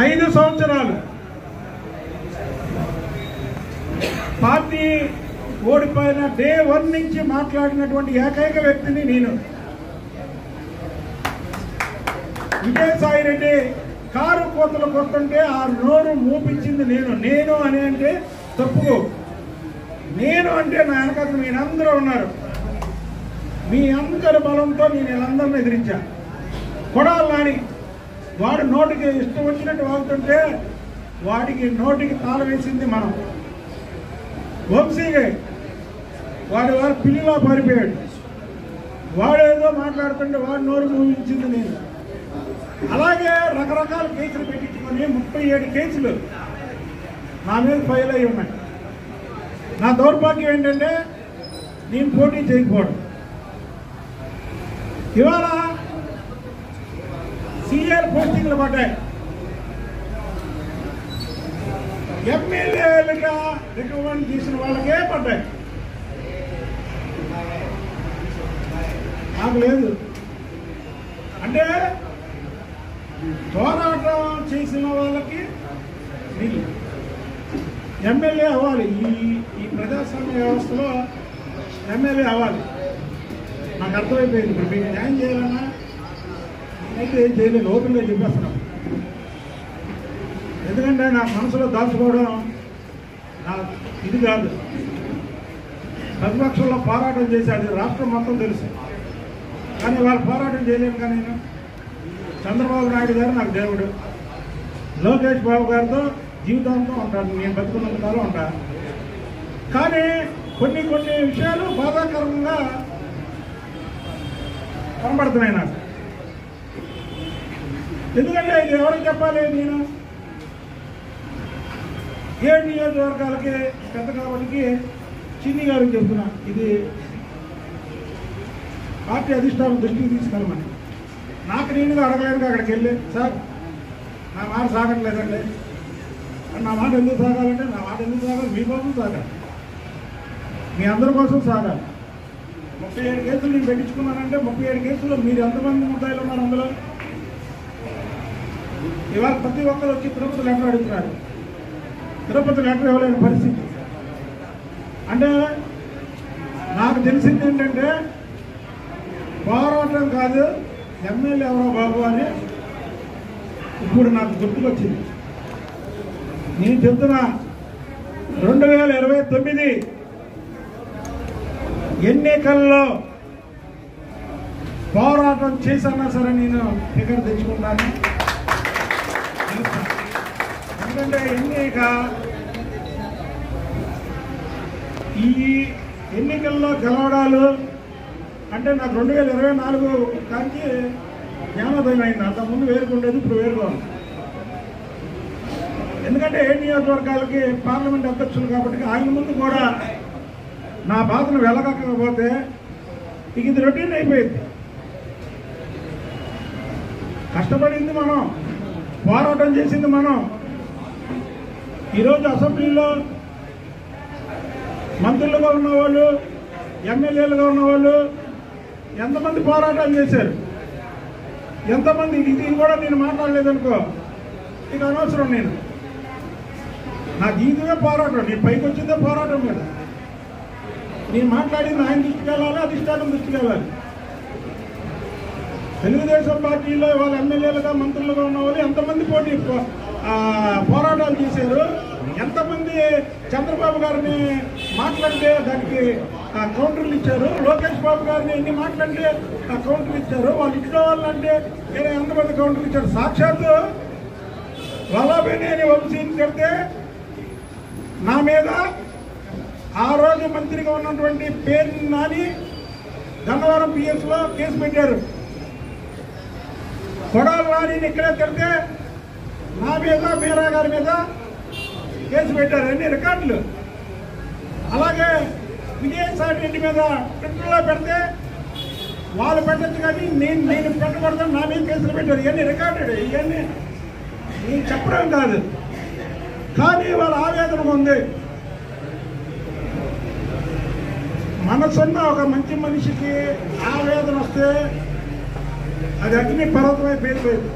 5 సంవత్సరాలు పార్టీ ఓడిపోయిన డే 1 నుంచి మాట్లాడినటువంటి ఏకైక వ్యక్తిని నేను. విజయసాయిరెడ్డి కారు కోతలకు వస్తుంటే ఆ నోరు మూపించింది నేను అని అంటే తప్పు. నేను అంటే నా వెనకాల మీరందరూ ఉన్నారు. మీ అందరి బలంతో నేను వీళ్ళందరిని ఎదిరించా. కొడాలి నాని వాడు నోటికి ఇష్టం వచ్చినట్టు వాగుతుంటే వాడికి నోటికి తాళం వేసింది మనం. వంశీగా వాడు పిల్లిలా పారిపోయాడు. వాడేదో మాట్లాడుతుంటే వాడు నోరు మూపించింది నేను. అలాగే రకరకాల కేసులు పెట్టించుకొని 37 కేసులు నా మీద ఫైల్ అయి ఉన్నాయి. నా దౌర్భాగ్యం ఏంటంటే నేను పోటీ చేయకపోవడం. ఇవాళ సీఆర్ పోస్టింగ్లు పడ్డాయి. ఎమ్మెల్యేలుగా రికమెండ్ చేసిన వాళ్ళకే పడ్డాయి. నాకు లేదు. అంటే పోరాటం చేసిన వాళ్ళకి వీళ్ళు ఎమ్మెల్యే అవ్వాలి. ఈ ప్రజాస్వామ్య వ్యవస్థలో ఎమ్మెల్యే అవ్వాలి. నాకు అర్థమైపోయింది. ఇప్పుడు మీకు న్యాయం చేయాలన్నా అయితే ఏం చేయలేదు. ఓపెన్గా చెప్పేస్తున్నాం. ఎందుకంటే నా మనసులో దాచుకోవడం నా ఇది కాదు. ప్రతిపక్షంలో పోరాటం చేశాడు రాష్ట్రం మొత్తం తెలుసు. కానీ వాళ్ళు పోరాటం చేయలేను. కానీ నేను చంద్రబాబు నాయుడు గారు నాకు దేవుడు. లోకేష్ బాబు గారితో జీవితాంతం ఉంటాను. నేను బతుకున్నంత కాలం ఉంటా. కానీ కొన్ని విషయాలు బాధాకరంగా కనబడుతున్నాయి నాకు. ఎందుకంటే ఇది ఎవరికి చెప్పాలి? నేను 7 నియోజకవర్గాలకి పెద్ద కాబట్టి చిన్ని గారికి చెప్తున్నా. ఇది పార్టీ అధిష్టానం దృష్టికి తీసుకెళ్ళమని. నాకు నేనుగా అడగలేదు. అక్కడికి వెళ్ళి సార్ నా మాట సాగట్లేదండి. నా మాట ఎందుకు సాగాలంటే నా మాట ఎందుకు సాగాలి? మీకోసం సాగాలి, మీ అందరి కోసం సాగాలి. 37 కేసులు నేను పెట్టించుకున్నానంటే 37 కేసుల్లో మీరు ఎంతమంది ముద్దాయిలు ఉన్నారు అందులో? ఇవాళ ప్రతి ఒక్కరు వచ్చి తిరుపతి లెటర్ అడుగుతున్నారు. తిరుపతి లెటర్ ఇవ్వలేని పరిస్థితి. అంటే నాకు తెలిసింది ఏంటంటే పోరాటం కాదు, ఎమ్మెల్యే ఎవరో బాబు అని ఇప్పుడు నాకు గుర్తుకొచ్చింది. నేను చెప్తున్నా 2029 ఎన్నికల్లో పోరాటం చేశానా సరే నేను ఫిగర్ తెచ్చుకుంటాను. ఎందుకంటే ఈ ఎన్నికల్లో గెలవడాలు అంటే నాకు 2024 కాంచి జ్ఞానోదయం అయింది. అంతకుముందు వేరుకుండేది, ఇప్పుడు వేరుగా ఉంది. ఎందుకంటే 7 నియోజకవర్గాలకి పార్లమెంట్ అధ్యక్షులు కాబట్టి ఆయన ముందు కూడా నా బాధను వెళ్ళకపోతే ఇక ఇది రొటీన్ అయిపోయింది. కష్టపడింది మనం, పోరాటం చేసింది మనం. ఈరోజు అసెంబ్లీలో మంత్రులుగా ఉన్నవాళ్ళు, ఎమ్మెల్యేలుగా ఉన్నవాళ్ళు ఎంతమంది పోరాటాలు చేశారు, ఎంతమంది. ఇది కూడా నేను మాట్లాడలేదనుకో ఇక అనవసరం. నా జీవితమే పోరాటం. నేను పైకి వచ్చిందే పోరాటం మీద. నేను మాట్లాడింది ఆయన దృష్టికి వెళ్ళాలి, అధిష్టానం దృష్టికి వెళ్ళాలి. తెలుగుదేశం పార్టీలో వాళ్ళ ఎమ్మెల్యేలుగా మంత్రులుగా ఉన్న వాళ్ళు ఎంతమంది పోరాటాలు చేశారు, ఎంతమంది చంద్రబాబు గారిని మాట్లాడితే దానికి కౌంటర్లు ఇచ్చారు, లోకేష్ బాబు గారిని ఎన్ని మాట్లాడితే కౌంటర్లు ఇచ్చారు, వాళ్ళ ఇంట్లో వాళ్ళంటే ఎంతమంది కౌంటర్లు ఇచ్చారు. సాక్షాత్తు వల్లభనేని వంశీని కడితే నా మీద ఆ రోజు మంత్రిగా ఉన్నటువంటి పేరు నాని గన్నవరం పిఎస్లో కేసు పెట్టారు. కొడాలి నానిని ఇక్కడే తిడితే నా మీద మీరా గారి మీద కేసు పెట్టారు. అన్ని రికార్డులు. అలాగే విజయసాయి రెడ్డి మీద ట్విట్టర్లో పెడితే వాళ్ళు పెట్టచ్చు కానీ నేను పెట్టకూడదని నా మీద కేసులు పెట్టారు. ఇవన్నీ రికార్డెడ్. ఇవన్నీ నేను చెప్పడం కాదు, కానీ వాళ్ళ ఆవేదన ఉంది. మనసున్న ఒక మంచి మనిషికి ఆవేదన వస్తే అది అగ్ని పర్వతమై పేలిపోయింది.